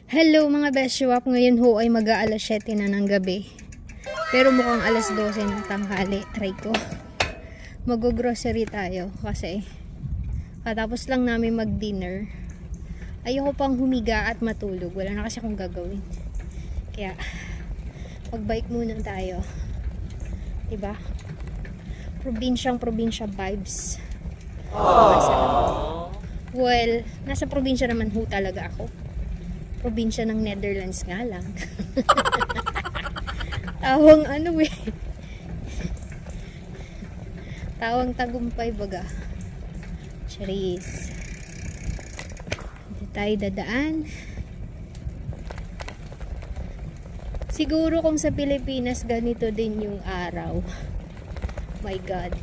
Hello mga beshiwap, ngayon ho ay mag-aalas 7 na ng gabi. Pero mukhang alas 12 ng tanghali. Aray ko. Mag-grocery tayo kasi katapos lang namin mag-dinner. Ayoko pang humiga at matulog. Wala na kasi akong gagawin. Kaya mag-bike muna tayo. Diba? Probinsya vibes. Well, nasa probinsya naman ho talaga ako. Probinsya ng Netherlands nga lang. Tawang ano eh. Tawang tagumpay baga. Charis. Dito tayo dadaan. Siguro kung sa Pilipinas ganito din yung araw. My God.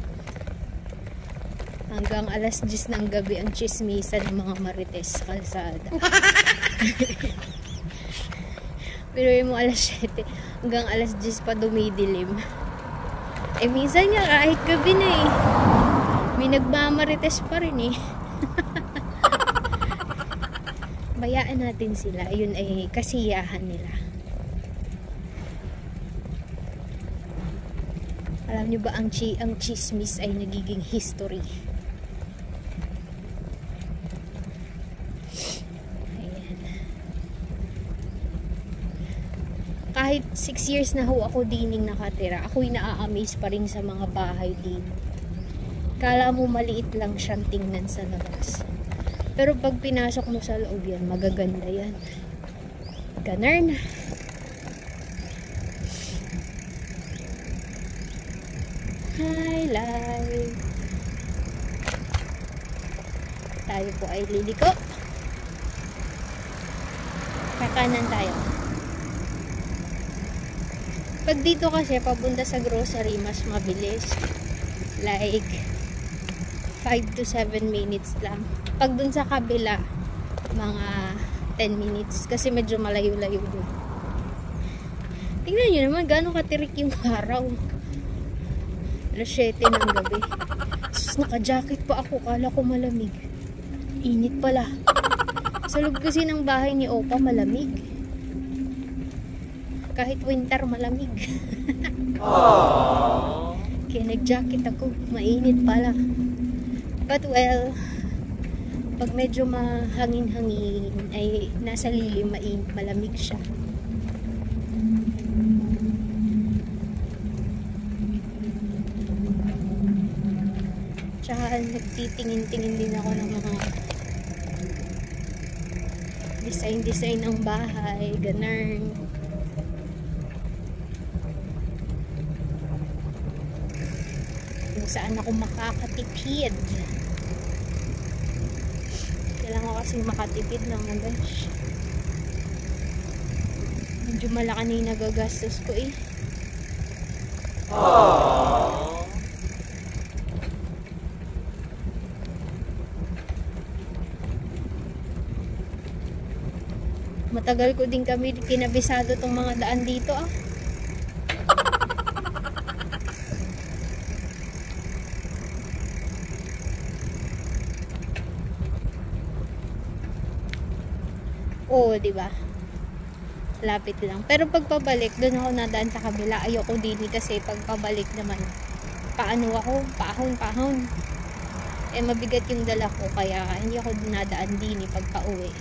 Hanggang alas 10 ng gabi ang chismisan ng mga marites sa kalsada. Pero yung alas 7 hanggang alas 10 pa dumidilim. Eh minsan nga kahit gabi na eh. May nagmamarites pa rin eh. Bayaan natin sila. Yun ay kasiyahan nila. Alam nyo ba ang chismis ay nagiging history? Kahit 6 years na ho ako dining nakatira, ako'y naa-amaze pa rin sa mga bahay din. Kala mo maliit lang siyang tingnan sa labas. Pero pag pinasok mo sa loob yan, magaganda yan. Ganun. Hi, live. Tayo po ay liliko. Kakanan tayo. Pag dito kasi papunta sa grocery mas mabilis, like 5 to 7 minutes lang. Pag dun sa kabila mga 10 minutes kasi medyo malayo-layo dun. Tingnan nyo naman gaano katirik yung araw. Alas 7 ng gabi. Sus, naka-jacket pa ako, kala ko malamig. Init pala. Sa loob kasi ng bahay ni Opa malamig. Kahit winter malamig. Kaya nag-jacket ako. Mainit pala. But well, pag medyo mahangin-hangin ay nasa lilim, mainit, malamig siya. Tsaka nagtitingin-tingin din ako ng mga design ng bahay, ganun. Kung saan ako makakatipid. Kailangan ko kasi makatipid ng gosh. Medyo malaki na yung nagagastos ko eh. Matagal ko din kami kinabisado tong mga daan dito ah. Oo, di ba? Lapit lang. Pero pag pabalik, doon ako nadaan sa kabila. Ayoko din kasi pag pabalik naman, paano ako? Pahon. Eh, mabigat yung dala ko, kaya hindi ako nadaan din pag pauwi.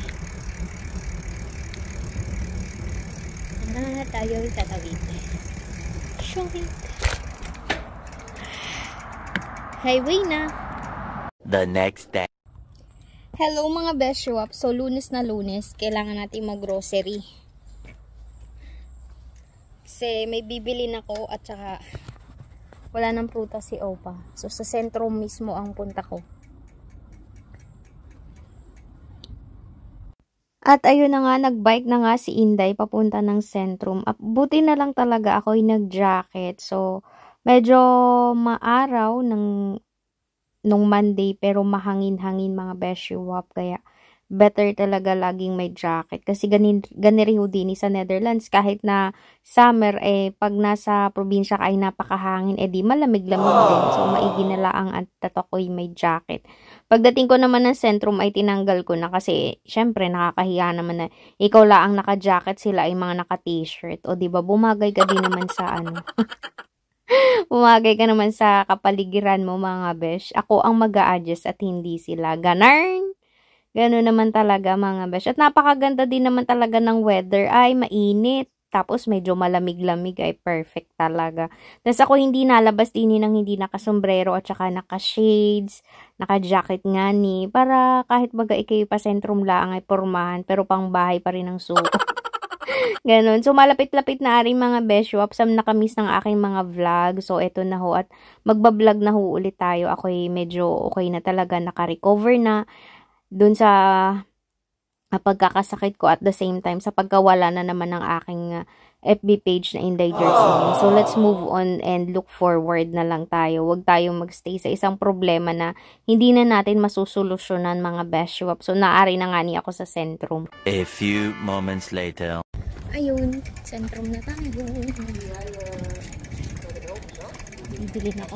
Na tayo tatawid. Showing. Highway na. The next day. Hello mga beshiwap. So Lunes na Lunes, kailangan natin mag-grocery. Kasi may bibili na ko at saka wala nang prutas si Opa. So sa sentro mismo ang punta ko. At ayun na nga, nagbike na nga si Inday papunta ng Sentrum. Buti na lang talaga ako'y nag-jacket. So, medyo maaraw nung Monday pero mahangin-hangin mga beshiwap. Kaya, better talaga laging may jacket. Kasi ganiri ho din sa Netherlands. Kahit na summer, pag nasa probinsya ka ay napakahangin, di malamig-lamig din. So, maigi na lang at tato ko'y may jacket. Pagdating ko naman ng Centrum ay tinanggal ko na kasi syempre nakakahiya naman na ikaw lang ang naka-jacket, sila ay mga naka-t-shirt. O 'di ba bumagay ka din naman sa ano. Bumagay ka naman sa kapaligiran mo mga besh. Ako ang mag-a-adjust at hindi sila. Ganarn! Gano'n naman talaga mga besh. At napakaganda din naman talaga ng weather. Ay, mainit. Tapos medyo malamig-lamig ay perfect talaga. Tapos ako hindi nalabas din ng hindi nakasombrero at saka naka-shades, naka-jacket nga ni. Para kahit baga ikay pa sentrum lang ay pormahan pero pang bahay pa rin ang suot. Ganon. So, malapit-lapit na rin mga besyo. Upsam nakamiss ng aking mga vlog. So, eto na ho. At magbablog na ho ulit tayo. Ako'y medyo okay na talaga. Naka-recover na dun sa pagkakasakit ko at the same time sa pagkawala na naman ng aking FB page na Inday Jersey. So, let's move on and look forward na lang tayo. Huwag tayong magstay sa isang problema na hindi na natin masusolusyonan mga besyo. So, naari na nga ni ako sa Centrum. A few moments later. Ayun, Centrum na tayo. Bibili na ako.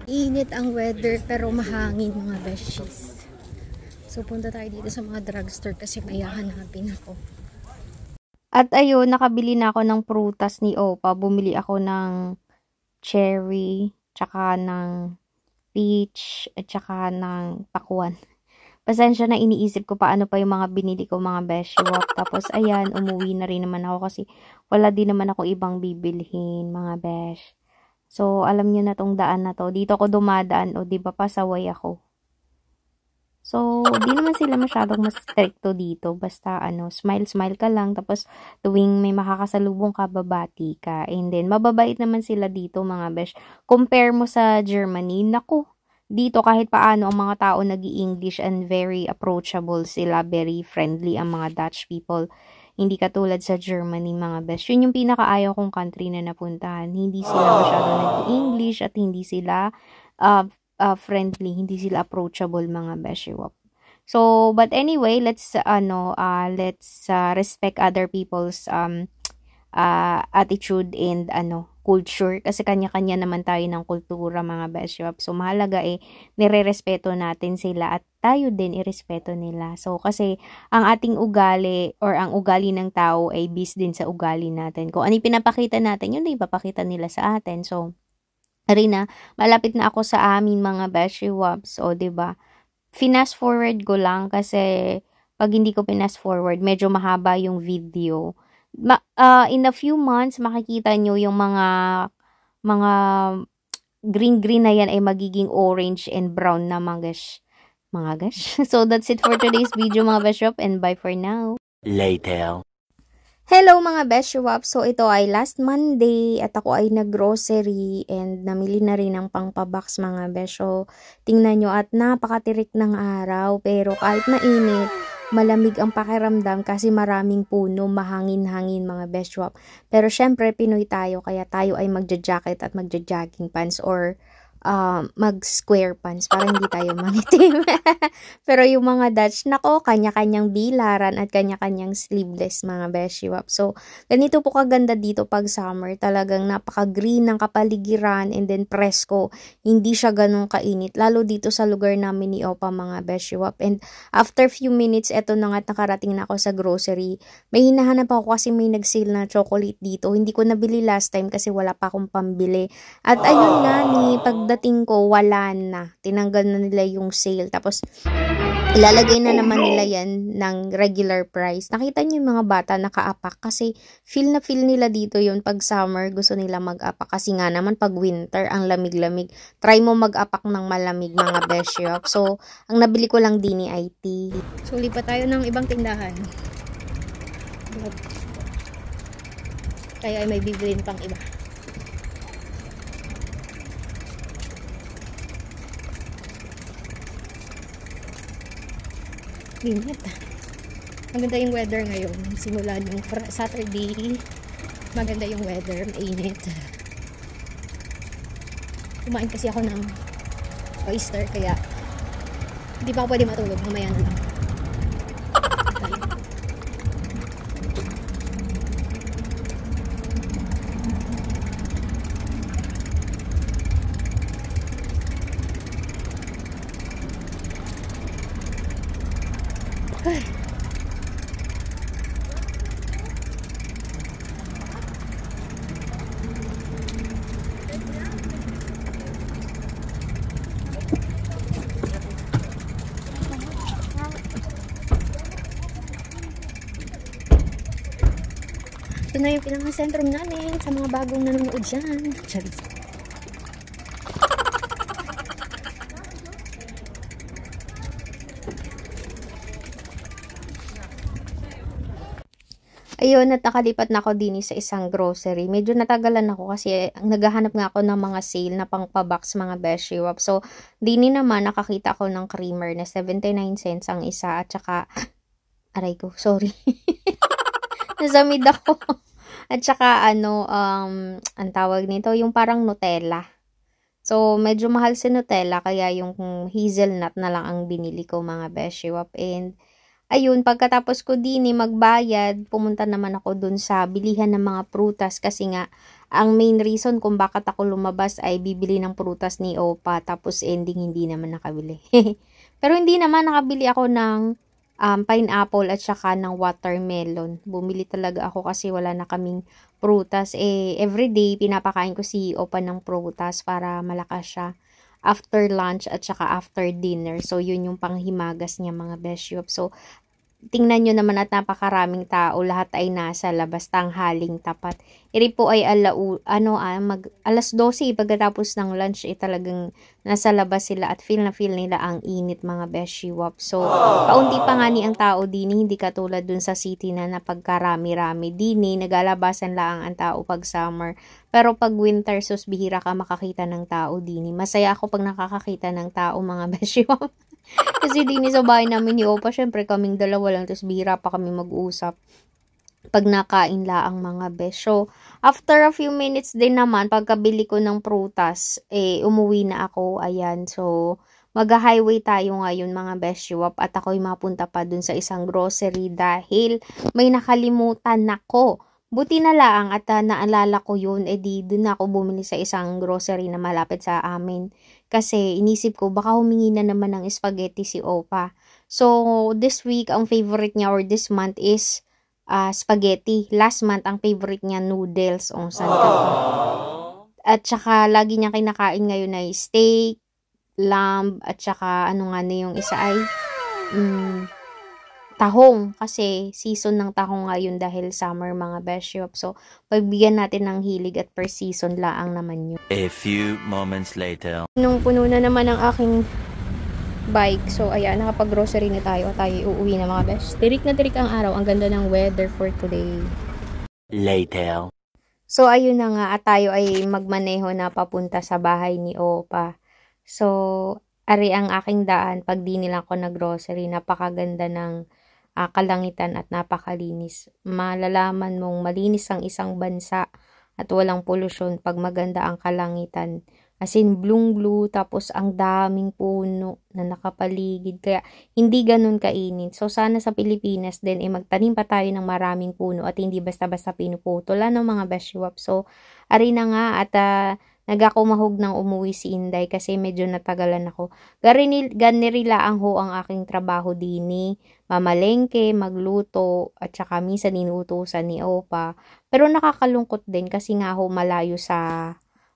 Init ang weather pero mahangin mga beshies. So punta tayo dito sa mga drugstore kasi may hahanapin ako. At ayun, nakabili na ako ng prutas ni Opa. Bumili ako ng cherry, tsaka ng peach, at tsaka ng pakwan. Pasensya na, iniisip ko paano pa yung mga binili ko mga beshiwap. Tapos ayan, umuwi na rin naman ako kasi wala din naman ako ibang bibilhin mga besh. So, alam niyo na tong daan na to. Dito ako dumadaan o di ba pasaway ako. So, di naman sila masyadong mas stricto dito. Basta ano, smile-smile ka lang. Tapos, tuwing may makakasalubong ka, babati ka. And then, mababait naman sila dito mga besh. Compare mo sa Germany, naku, dito kahit paano ang mga tao nag-i-English and very approachable sila. Very friendly ang mga Dutch people. Hindi katulad sa Germany mga besh. Yun yung pinakaayaw kong country na napuntahan. Hindi sila masyado nag-English at hindi sila friendly, hindi sila approachable mga beshiwap. So, but anyway, let's respect other people's attitude and culture kasi kanya-kanya naman tayo ng kultura mga beshiwap. So, mahalaga nire-respeto natin sila at tayo din irespeto nila. So, kasi ang ating ugali or ang ugali ng tao ay based din sa ugali natin. Kung ano yung pinapakita natin, yun na ipapakita nila sa atin. So, Arina, malapit na ako sa amin mga beshiwaps. O, diba? Fast forward ko lang kasi pag hindi ko fast forward, medyo mahaba yung video. In a few months, makikita nyo yung mga green-green na yan ay magiging orange and brown na mga gash. So, that's it for today's video mga beshiwap and bye for now. Later. Hello mga beshiwap! So ito ay last Monday at ako ay nag-grocery and namili na rin ng pangpabox mga besyo. Tingnan nyo at napakatirik ng araw pero kahit mainit, malamig ang pakiramdam kasi maraming puno, mahangin-hangin mga beshiwap. Pero syempre Pinoy tayo kaya tayo ay magja-jacket at magja-jogging pants or mag-square pants para hindi tayo mangitim. Pero yung mga Dutch, nako, kanya-kanyang bilaran at kanya-kanyang sleeveless mga beshiwap. So, ganito po kaganda dito pag summer. Talagang napaka-green ng kapaligiran and then presko. Hindi siya ganun kainit. Lalo dito sa lugar namin ni Opa mga beshiwap. And after few minutes, eto na nga nakarating na ako sa grocery. May hinahanap ako kasi may nag-sale na chocolate dito. Hindi ko nabili last time kasi wala pa akong pambili. At ayun nga ni, pagdating ko, wala na. Tinanggal na nila yung sale. Tapos, ilalagay na naman nila yan ng regular price. Nakita niyo yung mga bata nakaapak kasi feel na feel nila dito yun pag summer. Gusto nila mag-apak kasi nga naman pag winter, ang lamig-lamig. Try mo mag-apak ng malamig mga beshiop. So, ang nabili ko lang din ay tea. So, lipat tayo ng ibang tindahan. Kaya ay may bibilin pang iba. Init. Maganda yung weather ngayon. Simula yung Saturday, maganda yung weather, mainit. Kumain kasi ako ng oyster, kaya hindi pa ako pwede matulog. Mamaya na lang. Ito na yung pinaka-sentrum namin sa mga bagong nanonood dyan. Charis. Ayun, at nakalipat na ako din sa isang grocery. Medyo natagalan ako kasi naghahanap nga ako ng mga sale na pang pa-box mga beshiwap. So, din naman nakakita ako ng creamer na 79 cents ang isa at saka, aray ko, sorry. Nasamid ako. At saka ang tawag nito, yung parang Nutella. So, medyo mahal si Nutella kaya yung hazelnut na lang ang binili ko mga beshiwap. And ayun, pagkatapos ko din magbayad, pumunta naman ako dun sa bilihan ng mga prutas kasi nga, ang main reason kung bakit ako lumabas ay bibili ng prutas ni Opa, tapos ending hindi naman nakabili. Pero hindi naman nakabili ako ng pineapple at saka ng watermelon. Bumili talaga ako kasi wala na kaming prutas. Everyday pinapakain ko si Opa ng prutas para malakas siya after lunch at saka after dinner. So, yun yung panghimagas niya mga beshiop. So, tingnan nyo naman at napakaraming tao. Lahat ay nasa labas, tanghaling tapat. Iri po ay alas 12 pagkatapos ng lunch talagang nasa labas sila at feel na feel nila ang init mga beshiwap. So, kaunti pa nga ni ang tao din, hindi katulad dun sa city na napagkarami-rami din, nagalabasan lang ang tao pag summer. Pero pag winter, sus bihira ka makakita ng tao din. Masaya ako pag nakakakita ng tao mga beshiwap. Kasi din sa bahay namin ni Opa, syempre kaming dalawa lang, tapos bihira pa kami mag-usap pag nakain la ang mga besh. So, after a few minutes din naman, pagkabili ko ng prutas, umuwi na ako, ayan. So, mag-highway tayo ngayon mga beshiwap at ako'y mapunta pa dun sa isang grocery dahil may nakalimutan ako. Buti na lang at naalala ko yun, dun ako bumili sa isang grocery na malapit sa amin. Kasi inisip ko, baka humingi na naman ng spaghetti si Opa. So, this week, ang favorite niya or this month is spaghetti. Last month, ang favorite niya noodles. O, saan ka pa? At saka, lagi niya kinakain ngayon ay steak, lamb, at saka, ano nga na yung isa ay tahong. Kasi, season ng tahong ngayon dahil summer mga beshiop. So, pagbigyan natin ng hilig at per season laang naman yun. A few moments later. Nung puno na naman ang aking bike. So, ayan, nakapag-grocery na tayo. Tayo uuwi na mga besh. Tirik na tirik ang araw. Ang ganda ng weather for today. Later. So, ayun na nga. At tayo ay magmaneho na papunta sa bahay ni Opa. So, ari ang aking daan. Pag di nila ako nag-grocery, napakaganda ng kalangitan at napakalinis. Malalaman mong malinis ang isang bansa at walang polusyon pag maganda ang kalangitan. As in, blue, tapos ang daming puno na nakapaligid. Kaya, hindi ganun kainit. So, sana sa Pilipinas din, magtanim pa tayo ng maraming puno at hindi basta-basta pinuputulan ng mga beshiwap. So, ari na nga at nagakumahog ng umuwi si Inday kasi medyo natagalan ako. Ganirilaan ho ang aking trabaho dini. Mamalengke, magluto, at saka minsan inuutusan ni Opa. Pero nakakalungkot din kasi nga ho malayo sa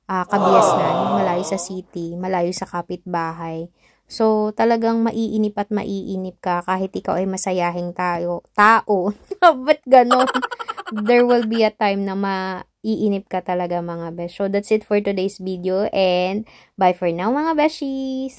Kabiasnan, malayo sa city, malayo sa kapitbahay. So, talagang maiinip at maiinip ka kahit ikaw ay masayahing tao. Ba't ganon? There will be a time na maiinip ka talaga mga besh. So, that's it for today's video and bye for now mga beshies!